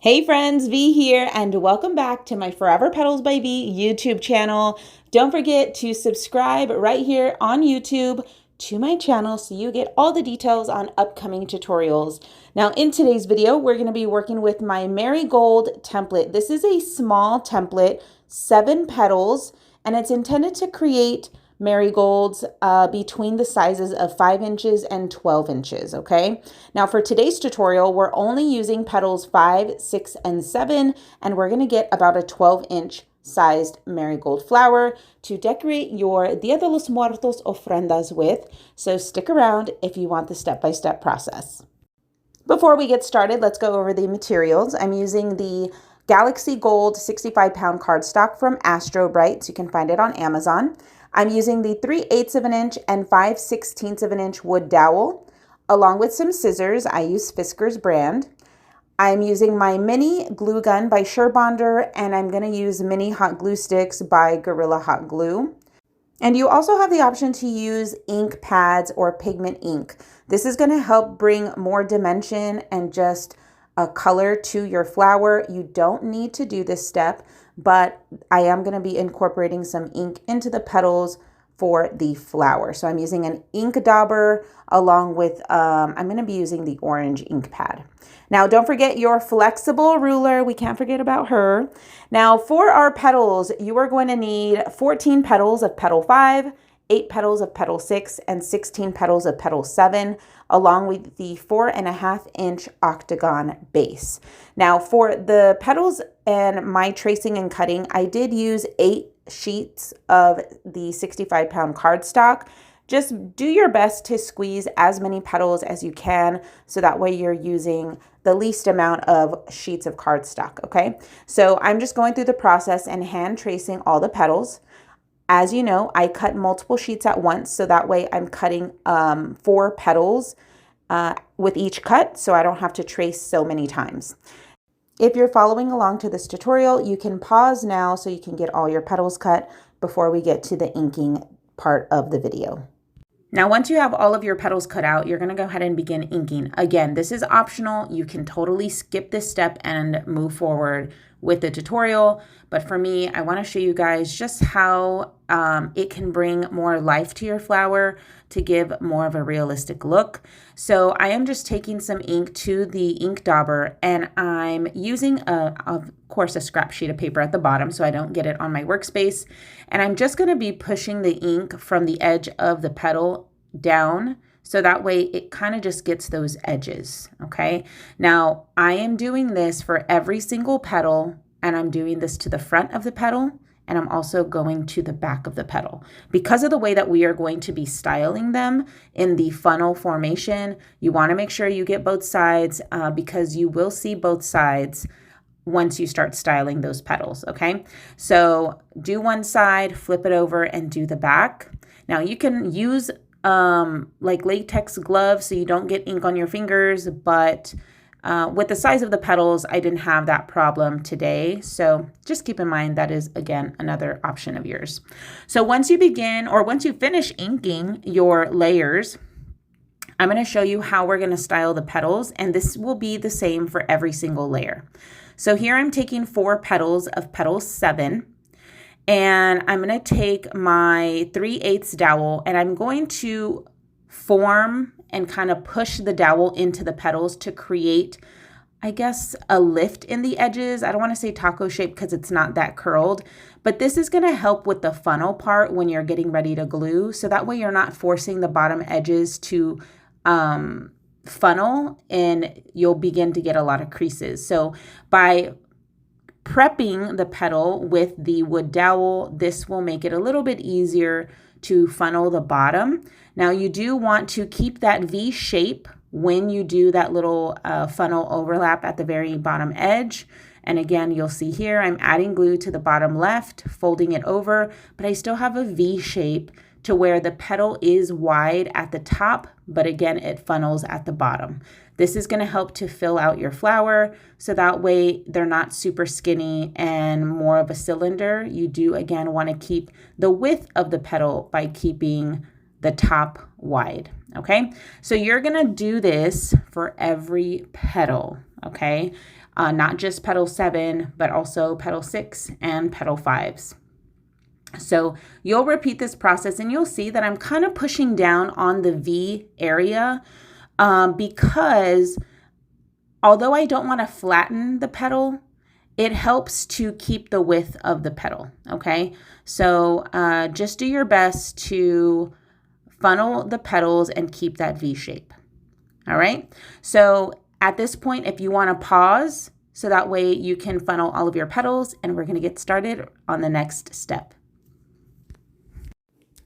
Hey friends, V here, and welcome back to my Forever Petals by V YouTube channel. Don't forget to subscribe right here on YouTube to my channel so you get all the details on upcoming tutorials. Now in today's video, we're going to be working with my Marigold template. This is a small template, 7 petals, and it's intended to create marigolds between the sizes of 5 inches and 12 inches, okay? Now for today's tutorial, we're only using petals 5, 6, and 7, and we're gonna get about a 12-inch sized marigold flower to decorate your Dia de los Muertos ofrendas with, so stick around if you want the step-by-step process. Before we get started, let's go over the materials. I'm using the Galaxy Gold 65-pound cardstock from Astro Brights. You can find it on Amazon. I'm using the 3/8 of an inch and 5/16 of an inch wood dowel, along with some scissors. I use Fiskars brand. I'm using my mini glue gun by Surebonder, and I'm going to use mini hot glue sticks by Gorilla Hot Glue. And you also have the option to use ink pads or pigment ink. This is going to help bring more dimension and just a color to your flower. You don't need to do this step, but I am going to be incorporating some ink into the petals for the flower. So I'm using an ink dauber along with, I'm going to be using the orange ink pad. Now don't forget your flexible ruler. We can't forget about her. Now for our petals, you are going to need 14 petals of petal 5, 8 petals of petal 6, and 16 petals of petal 7, along with the 4.5-inch octagon base. Now for the petals and my tracing and cutting, I did use 8 sheets of the 65-pound cardstock. Just do your best to squeeze as many petals as you can, so that way you're using the least amount of sheets of cardstock, okay? So I'm just going through the process and hand tracing all the petals. As you know, I cut multiple sheets at once, so that way I'm cutting 4 petals with each cut, so I don't have to trace so many times. If you're following along to this tutorial, you can pause now so you can get all your petals cut before we get to the inking part of the video. Now, once you have all of your petals cut out, you're going to go ahead and begin inking. Again, this is optional. You can totally skip this step and move forward with the tutorial. But for me, I want to show you guys just how it can bring more life to your flower to give more of a realistic look. So I am just taking some ink to the ink dauber, and I'm using, of course, a scrap sheet of paper at the bottom so I don't get it on my workspace. And I'm just going to be pushing the ink from the edge of the petal down, so that way it kind of just gets those edges, okay? Now, I am doing this for every single petal, and I'm doing this to the front of the petal, and I'm also going to the back of the petal. Because of the way that we are going to be styling them in the funnel formation, you want to make sure you get both sides because you will see both sides once you start styling those petals, okay? So do one side, flip it over, and do the back. Now you can use like latex gloves so you don't get ink on your fingers, but with the size of the petals, I didn't have that problem today. So just keep in mind that is, again, another option of yours. So once you begin, or once you finish inking your layers, I'm going to show you how we're going to style the petals, and this will be the same for every single layer. So here I'm taking 4 petals of petal 7, and I'm going to take my 3/8 dowel, and I'm going to form and kind of push the dowel into the petals to create, I guess, a lift in the edges. I don't want to say taco shape because it's not that curled, but this is going to help with the funnel part when you're getting ready to glue. So that way you're not forcing the bottom edges to funnel, and you'll begin to get a lot of creases. So by prepping the petal with the wood dowel, this will make it a little bit easier to funnel the bottom. Now you do want to keep that V shape when you do that little funnel overlap at the very bottom edge. And again, you'll see here, I'm adding glue to the bottom left, folding it over, but I still have a V shape to where the petal is wide at the top, but again, it funnels at the bottom. This is going to help to fill out your flower, so that way they're not super skinny and more of a cylinder. You do, again, want to keep the width of the petal by keeping the top wide, okay? So you're going to do this for every petal, okay? not just petal 7, but also petal 6 and petal 5s. So you'll repeat this process and you'll see that I'm kind of pushing down on the V area because although I don't want to flatten the petal, it helps to keep the width of the petal, okay? So just do your best to funnel the petals and keep that V shape, all right? So at this point, if you want to pause, so that way you can funnel all of your petals, and we're going to get started on the next step.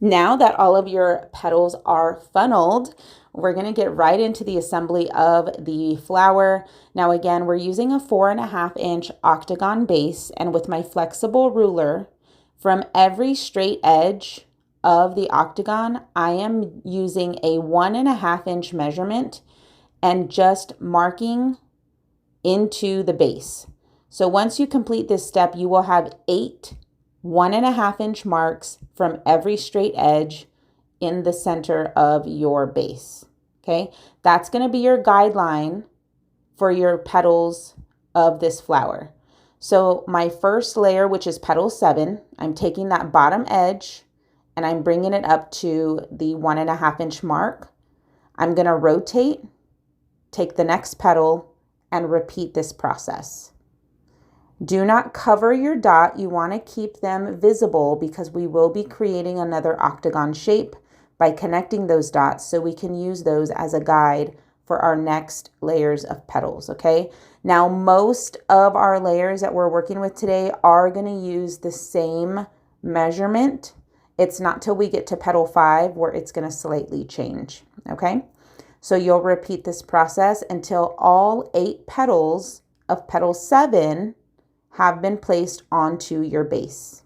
Now that all of your petals are funneled, we're going to get right into the assembly of the flower. Now again, we're using a 4.5-inch octagon base, and with my flexible ruler, from every straight edge of the octagon, I am using a 1.5-inch measurement and just marking into the base. So once you complete this step, you will have 8 1.5-inch marks from every straight edge in the center of your base. Okay, that's going to be your guideline for your petals of this flower. So my first layer, which is petal 7, I'm taking that bottom edge and I'm bringing it up to the 1.5-inch mark. I'm going to rotate, take the next petal, and repeat this process. Do not cover your dot. You want to keep them visible because we will be creating another octagon shape by connecting those dots, so we can use those as a guide for our next layers of petals, okay? Now, most of our layers that we're working with today are going to use the same measurement. It's not till we get to petal 5 where it's going to slightly change, okay? So you'll repeat this process until all 8 petals of petal 7 have been placed onto your base.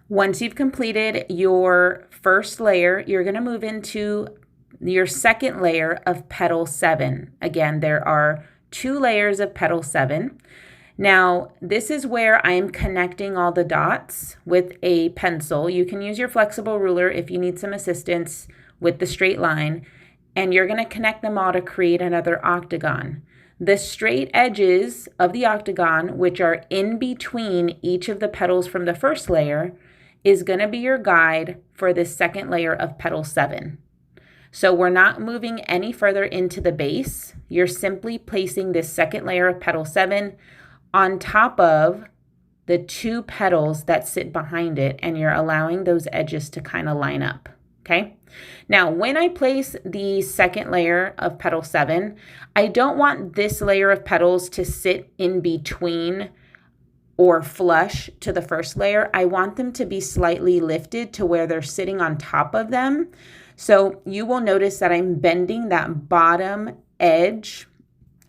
Once you've completed your first layer, you're going to move into your second layer of petal 7. Again, there are 2 layers of petal 7. Now, this is where I'm connecting all the dots with a pencil. You can use your flexible ruler if you need some assistance with the straight line. And you're going to connect them all to create another octagon. The straight edges of the octagon, which are in between each of the petals from the first layer, is going to be your guide for this second layer of petal 7. So we're not moving any further into the base. You're simply placing this second layer of petal 7 on top of the 2 petals that sit behind it, and you're allowing those edges to kind of line up. Okay. Now, when I place the second layer of petal 7, I don't want this layer of petals to sit in between or flush to the first layer. I want them to be slightly lifted to where they're sitting on top of them. So you will notice that I'm bending that bottom edge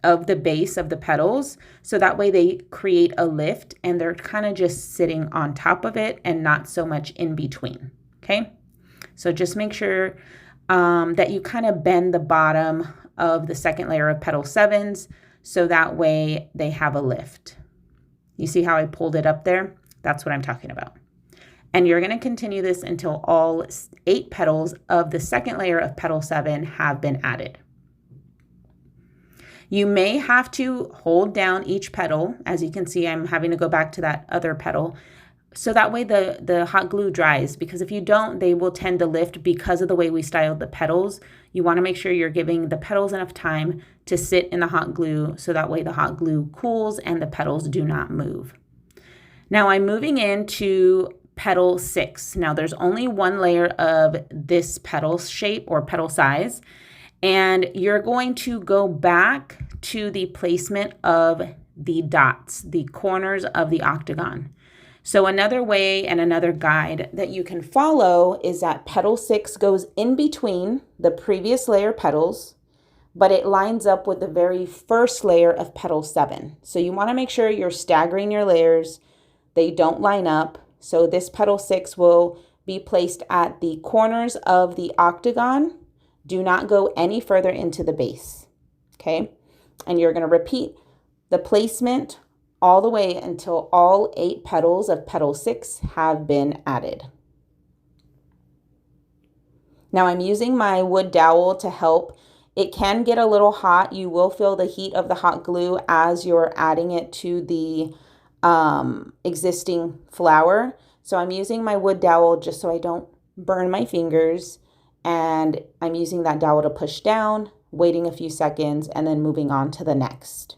of the base of the petals, so that way they create a lift and they're kind of just sitting on top of it and not so much in between. Okay. So just make sure that you kind of bend the bottom of the second layer of petal 7s so that way they have a lift. You see how I pulled it up there? That's what I'm talking about. And you're going to continue this until all 8 petals of the second layer of petal 7 have been added. You may have to hold down each petal. As you can see, I'm having to go back to that other petal. So that way the hot glue dries, because if you don't, they will tend to lift because of the way we styled the petals. You want to make sure you're giving the petals enough time to sit in the hot glue, so that way the hot glue cools and the petals do not move. Now I'm moving into petal 6. Now there's only 1 layer of this petal shape or petal size, and you're going to go back to the placement of the dots, the corners of the octagon. So another way and another guide that you can follow is that petal 6 goes in between the previous layer petals, but it lines up with the very first layer of petal 7. So you want to make sure you're staggering your layers. They don't line up. So this petal 6 will be placed at the corners of the octagon. Do not go any further into the base. Okay. And you're going to repeat the placement all the way until all 8 petals of petal 6 have been added. Now I'm using my wood dowel to help. It can get a little hot. You will feel the heat of the hot glue as you're adding it to the existing flower. So I'm using my wood dowel just so I don't burn my fingers. And I'm using that dowel to push down, waiting a few seconds, and then moving on to the next.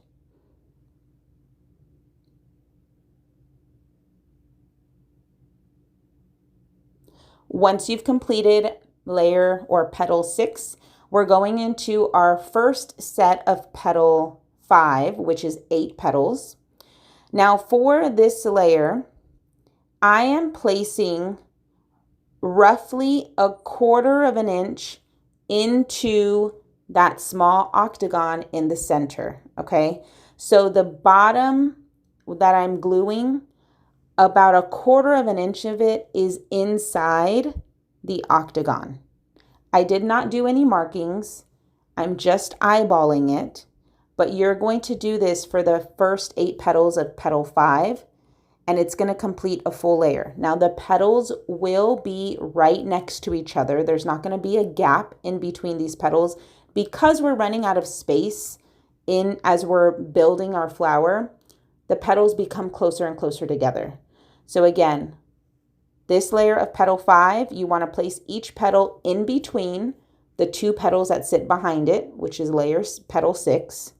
Once you've completed layer or petal 6, we're going into our first set of petal 5, which is 8 petals. Now for this layer, I am placing roughly 1/4 of an inch into that small octagon in the center, okay? So the bottom that I'm gluing, about 1/4 of an inch of it is inside the octagon. I did not do any markings. I'm just eyeballing it, but you're going to do this for the first 8 petals of petal 5, and it's going to complete a full layer. Now the petals will be right next to each other. There's not going to be a gap in between these petals because we're running out of space as we're building our flower. The petals become closer and closer together. So again, this layer of petal 5, you want to place each petal in between the 2 petals that sit behind it, which is petal 6.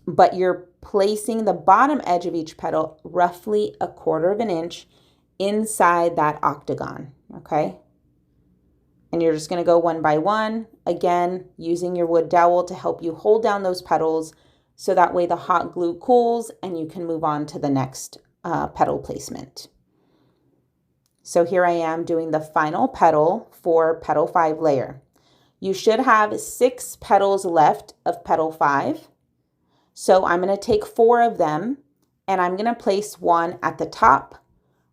But you're placing the bottom edge of each petal roughly 1/4 of an inch inside that octagon, okay? And you're just going to go one by one, again, using your wood dowel to help you hold down those petals so that way the hot glue cools and you can move on to the next petal placement. So here I am doing the final petal for petal 5 layer. You should have 6 petals left of petal 5. So I'm going to take 4 of them and I'm going to place one at the top,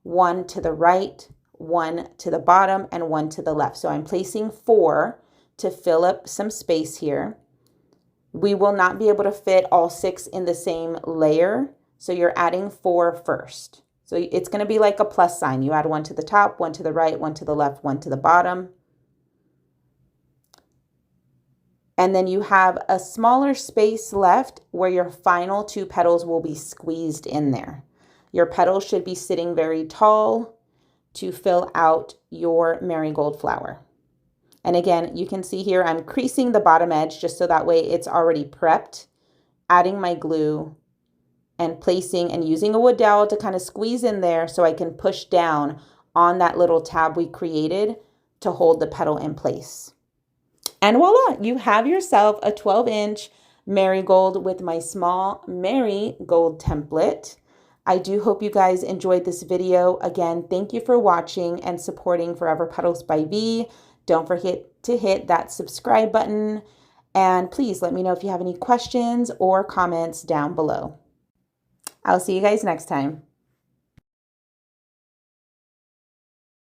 one to the right, one to the bottom, and one to the left. So I'm placing 4 to fill up some space here. We will not be able to fit all 6 in the same layer. So you're adding 4 first. So it's going to be like a plus sign. You add one to the top, one to the right, one to the left, one to the bottom. And then you have a smaller space left where your final 2 petals will be squeezed in there. Your petals should be sitting very tall to fill out your marigold flower. And again, you can see here I'm creasing the bottom edge just so that way it's already prepped, adding my glue and placing and using a wood dowel to kind of squeeze in there so I can push down on that little tab we created to hold the petal in place. And voila, you have yourself a 12-inch marigold with my small marigold template. I do hope you guys enjoyed this video. Again, thank you for watching and supporting Forever Petals by V. Don't forget to hit that subscribe button. And please let me know if you have any questions or comments down below. I'll see you guys next time.